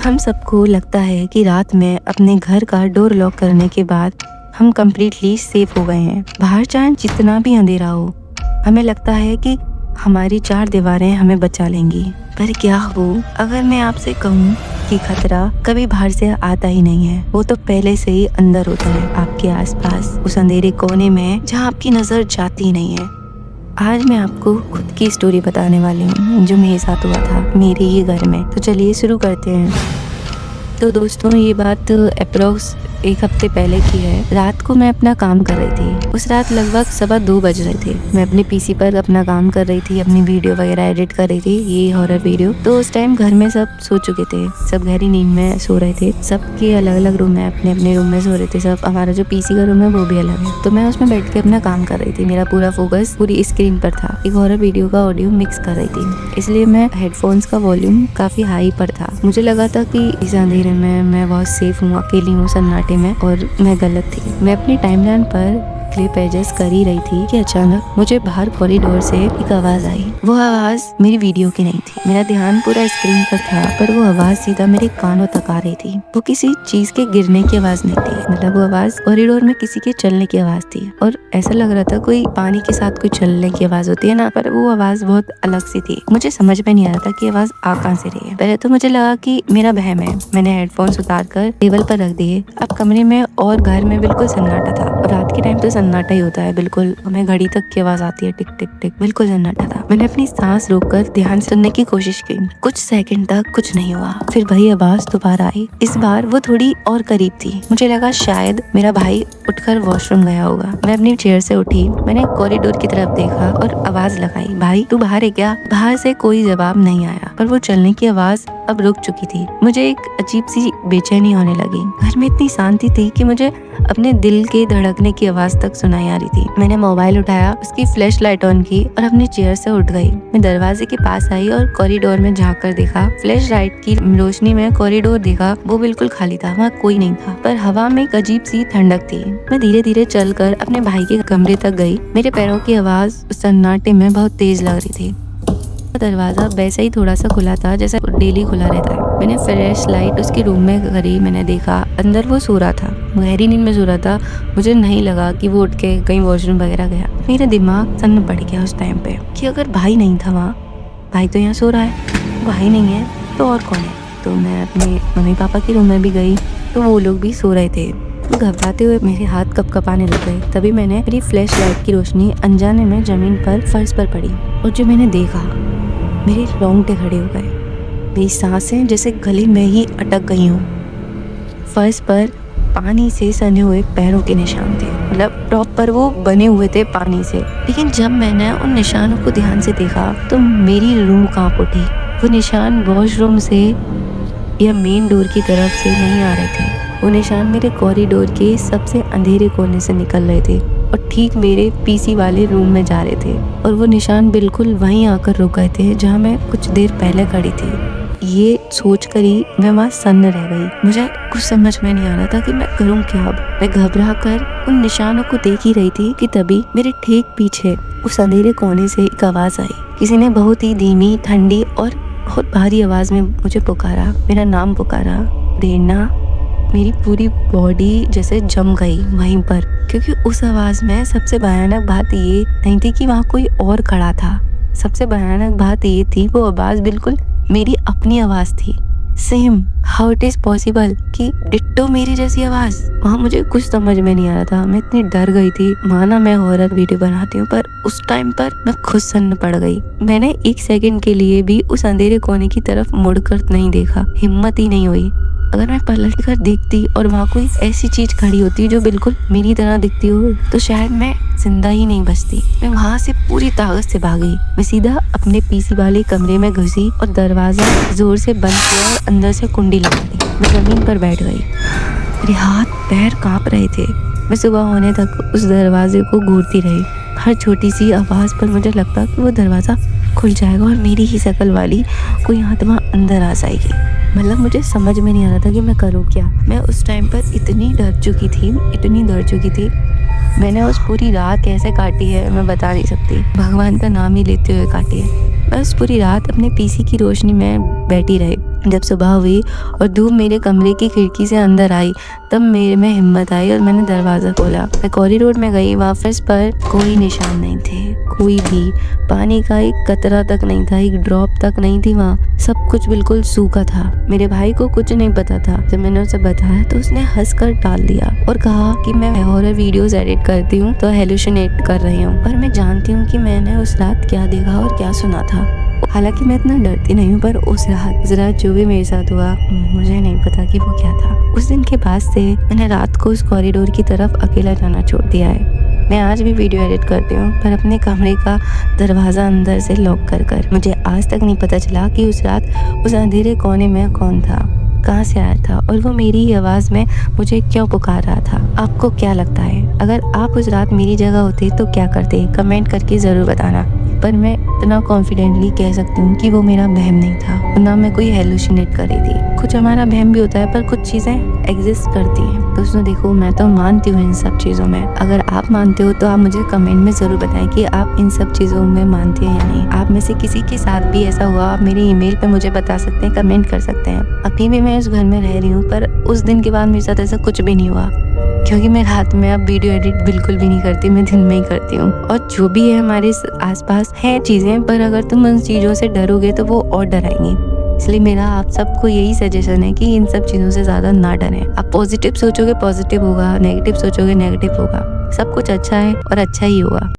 हम सबको लगता है कि रात में अपने घर का डोर लॉक करने के बाद हम कम्प्लीटली सेफ हो गए हैं। बाहर चाहे जितना भी अंधेरा हो, हमें लगता है कि हमारी चार दीवारें हमें बचा लेंगी। पर क्या हो अगर मैं आपसे कहूँ कि खतरा कभी बाहर से आता ही नहीं है, वो तो पहले से ही अंदर होता है, आपके आसपास, उस अंधेरे कोने में जहाँ आपकी नजर जाती नहीं है। आज मैं आपको खुद की स्टोरी बताने वाली हूँ जो मेरे साथ हुआ था मेरे ही घर में। तो चलिए शुरू करते हैं। तो दोस्तों, ये बात अप्रोक्स 1 हफ्ते पहले की है। रात को मैं अपना काम कर रही थी। उस रात लगभग 2:15 बज रहे थे। मैं अपने पीसी पर अपना काम कर रही थी, अपनी वीडियो वगैरह एडिट कर रही थी, ये हॉरर वीडियो। तो उस टाइम घर में सब सो चुके थे, सब गहरी नींद में सो रहे थे। सबके अलग अलग रूम में अपने अपने रूम में सो रहे थे सब। हमारा जो पीसी का रूम है वो भी अलग है। तो मैं उसमें बैठ के अपना काम कर रही थी। मेरा पूरा फोकस पूरी स्क्रीन पर था। एक हॉरर वीडियो का ऑडियो मिक्स कर रही थी, इसलिए मैं हेडफोन्स का वॉल्यूम काफी हाई पर था। मुझे लगा था कि इस अंधेरे में मैं बहुत सेफ हूँ, अकेली हूँ सन्नाटे में, और मैं गलत थी। मैं अपनी टाइमलाइन पर क्लिप एडजस्ट कर ही रही थी कि अचानक मुझे बाहर कॉरिडोर से एक आवाज आई। वो आवाज मेरी वीडियो की नहीं थी। मेरा ध्यान पूरा स्क्रीन पर था, पर वो आवाज सीधा मेरे कानों तक आ रही थी। वो किसी चीज के गिरने की आवाज नहीं थी, मतलब वो आवाज कॉरिडोर में किसी के चलने की आवाज थी। और ऐसा लग रहा था कोई पानी के साथ कोई चलने की आवाज होती है ना, पर वो आवाज बहुत अलग सी थी। मुझे समझ में नहीं आ रहा था कि आवाज आ कहां से रही है। पहले तो मुझे लगा कि मेरा वहम है। मैंने हेडफोन्स उतार कर टेबल पर रख दिए। अब कमरे में और घर में बिल्कुल सन्नाटा था, और रात के टाइम तो सन्नाटा ही होता है बिल्कुल। हमें घड़ी तक की आवाज आती है, टिक टिक टिक, बिल्कुल सन्नाटा था। मैंने अपनी सांस रोककर ध्यान से सुनने की कोशिश की। कुछ सेकंड तक कुछ नहीं हुआ। फिर वही आवाज दोबारा आई। इस बार वो थोड़ी और करीब थी। मुझे लगा शायद मेरा भाई उठकर वॉशरूम गया होगा। मैं अपनी चेयर से उठी, मैंने कॉरिडोर की तरफ देखा और आवाज लगाई, भाई तू बाहर है क्या? बाहर से कोई जवाब नहीं आया, पर वो चलने की आवाज अब रुक चुकी थी। मुझे एक अजीब सी बेचैनी होने लगी। घर में इतनी शांति थी कि मुझे अपने दिल के धड़कने की आवाज तक सुनाई आ रही थी। मैंने मोबाइल उठाया, उसकी फ्लैश लाइट ऑन की और अपनी चेयर से उठ गई। मैं दरवाजे के पास आई और कॉरिडोर में झांक कर देखा। फ्लैश लाइट की रोशनी में कॉरिडोर देखा, वो बिल्कुल खाली था, वहाँ कोई नहीं था, पर हवा में एक अजीब सी ठंडक थी। मैं धीरे धीरे चलकर अपने भाई के कमरे तक गई। मेरे पैरों की आवाज सन्नाटे में बहुत तेज लग रही थी। दरवाजा वैसे ही थोड़ा सा खुला था जैसा डेली खुला रहता है। मैंने फ्लैश लाइट उसके रूम में करी। मैंने देखा अंदर वो सो रहा था, गहरी नींद में सो रहा था। मुझे नहीं लगा कि वो उठ के कहीं वॉशरूम वगैरह गया। मेरा दिमाग सन्न पड़ गया उस टाइम पे कि अगर भाई नहीं था वहाँ, भाई तो यहाँ सो रहा है, भाई नहीं है तो और कौन है? तो मैं अपने मम्मी पापा के रूम में भी गई, तो वो लोग भी सो रहे थे। घबराते हुए मेरे हाथ कपकपाने लग गए। तभी मैंने मेरी फ्लैश लाइट की रोशनी अनजाने में जमीन पर फर्श पर पड़ी, और जो मैंने देखा, मेरे रोंगटे खड़े हो गए। मेरी सांसें जैसे गले में ही अटक गई हों। फर्श पर पानी से सने हुए पैरों के निशान थे, मतलब प्रॉपर वो बने हुए थे पानी से। लेकिन जब मैंने उन निशानों को ध्यान से देखा तो मेरी रूह कांप उठी। वो निशान वॉशरूम से या मेन डोर की तरफ से नहीं आ रहे थे। वो निशान मेरे कॉरिडोर के सबसे अंधेरे कोने से निकल रहे थे और ठीक मेरे पीसी वाले रूम में जा रहे थे। और वो निशान बिल्कुल वहीं आकर रुक गए थे जहाँ मैं कुछ देर पहले खड़ी थी। ये सोचकर ही मैं वहाँ सन्न रह गई। मुझे कुछ समझ में नहीं आ रहा था कि मैं करूँ क्या अब। मैं घबरा कर उन निशानों को देख ही रही थी कि तभी मेरे ठीक पीछे उस अंधेरे कोने से एक आवाज आई। किसी ने बहुत ही धीमी, ठंडी और बहुत भारी आवाज में मुझे पुकारा, मेरा नाम पुकारा, प्रेरणा। मेरी पूरी बॉडी जैसे जम गई वहीं पर, क्योंकि उस आवाज में सबसे भयानक बात ये नहीं थी कि वहाँ कोई और खड़ा था। सबसे भयानक बात ये थी वो आवाज बिल्कुल मेरी अपनी आवाज थी। Same, how it is possible कि डिट्टो मेरी जैसी आवाज। वहाँ मुझे कुछ समझ में नहीं आ रहा था। मैं इतनी डर गई थी। माना मैं हॉरर वीडियो बनाती हूँ, पर उस टाइम पर मैं खुद सन्न पड़ गई। मैंने 1 सेकंड के लिए भी उस अंधेरे कोने की तरफ मुड़कर नहीं देखा, हिम्मत ही नहीं हुई। अगर मैं पलट कर देखती और वहाँ कोई ऐसी चीज खड़ी होती जो बिल्कुल मेरी तरह दिखती हो, तो शायद मैं जिंदा ही नहीं बचती। मैं वहाँ से पूरी ताकत से भागी। मैं सीधा अपने पीसी वाले कमरे में घुसी और दरवाजा जोर से बंद किया और अंदर से कुंडी लगा दी। मैं जमीन पर बैठ गई। मेरे हाथ पैर कांप रहे थे। मैं सुबह होने तक उस दरवाजे को घूरती रही। हर छोटी सी आवाज पर मुझे लगता कि वो दरवाजा खुल जाएगा और मेरी ही शक्ल वाली कोई आत्मा अंदर आ जाएगी। मतलब मुझे समझ में नहीं आ रहा था कि मैं करूँ क्या। मैं उस टाइम पर इतनी डर चुकी थी। मैंने उस पूरी रात कैसे काटी है मैं बता नहीं सकती। भगवान का नाम ही लेते हुए काटी है। मैं उस पूरी रात अपने पीसी की रोशनी में बैठी रही। जब सुबह हुई और धूप मेरे कमरे की खिड़की से अंदर आई, तब मेरे में हिम्मत आई और मैंने दरवाज़ा खोला। मैं कॉरिडोर में गई, वहाँ फर्श पर कोई निशान नहीं थे, कोई भी पानी का एक कतरा तक नहीं था, एक ड्रॉप तक नहीं थी वहाँ। सब कुछ बिल्कुल सूखा था। मेरे भाई को कुछ नहीं पता था। जब मैंने उसे बताया तो उसने हंसकर टाल दिया और कहा कि मैं हॉरर वीडियोस एडिट करती हूँ तो हेलुसिनेट कर रही हूँ। पर मैं जानती हूँ कि मैंने उस रात क्या देखा और क्या सुना था। हालांकि मैं इतना डरती नहीं हूँ, पर उस रात जो भी मेरे साथ हुआ मुझे नहीं पता कि वो क्या था। उस दिन के बाद से मैंने रात को उस कॉरिडोर की तरफ अकेला जाना छोड़ दिया है। मैं आज भी वीडियो एडिट करती हूँ, पर अपने कमरे का दरवाज़ा अंदर से लॉक कर। मुझे आज तक नहीं पता चला कि उस रात उस अंधेरे कोने में कौन था, कहाँ से आया था और वो मेरी ही आवाज़ में मुझे क्यों पुकार रहा था। आपको क्या लगता है, अगर आप उस रात मेरी जगह होते तो क्या करते? कमेंट करके ज़रूर बताना। पर मैं इतना कॉन्फिडेंटली कह सकती हूँ कि वो मेरा वहम नहीं था, ना मैं कोई हेलुसिनेट कर रही थी। कुछ हमारा वहम भी होता है, पर कुछ चीज़ें एग्जिस्ट करती हैं। दोस्तों देखो, मैं तो मानती हूँ इन सब चीज़ों में। अगर आप मानते हो तो आप मुझे कमेंट में ज़रूर बताएं कि आप इन सब चीज़ों में मानते हैं या नहीं। आप में से किसी के साथ भी ऐसा हुआ, आप मेरे ईमेल पे मुझे बता सकते हैं, कमेंट कर सकते हैं। अभी भी मैं उस घर में रह रही हूँ, पर उस दिन के बाद मेरे साथ ऐसा कुछ भी नहीं हुआ, क्योंकि मैं रात में अब वीडियो एडिट बिल्कुल भी नहीं करती, मैं दिन में ही करती हूँ। और जो भी है हमारे आसपास है चीज़ें, पर अगर तुम उन चीज़ों से डरोगे तो वो और डराएंगी। इसलिए मेरा आप सबको यही सजेशन है कि इन सब चीज़ों से ज़्यादा ना डरें। आप पॉजिटिव सोचोगे पॉजिटिव होगा, नेगेटिव सोचोगे नेगेटिव होगा। सब कुछ अच्छा है और अच्छा ही होगा।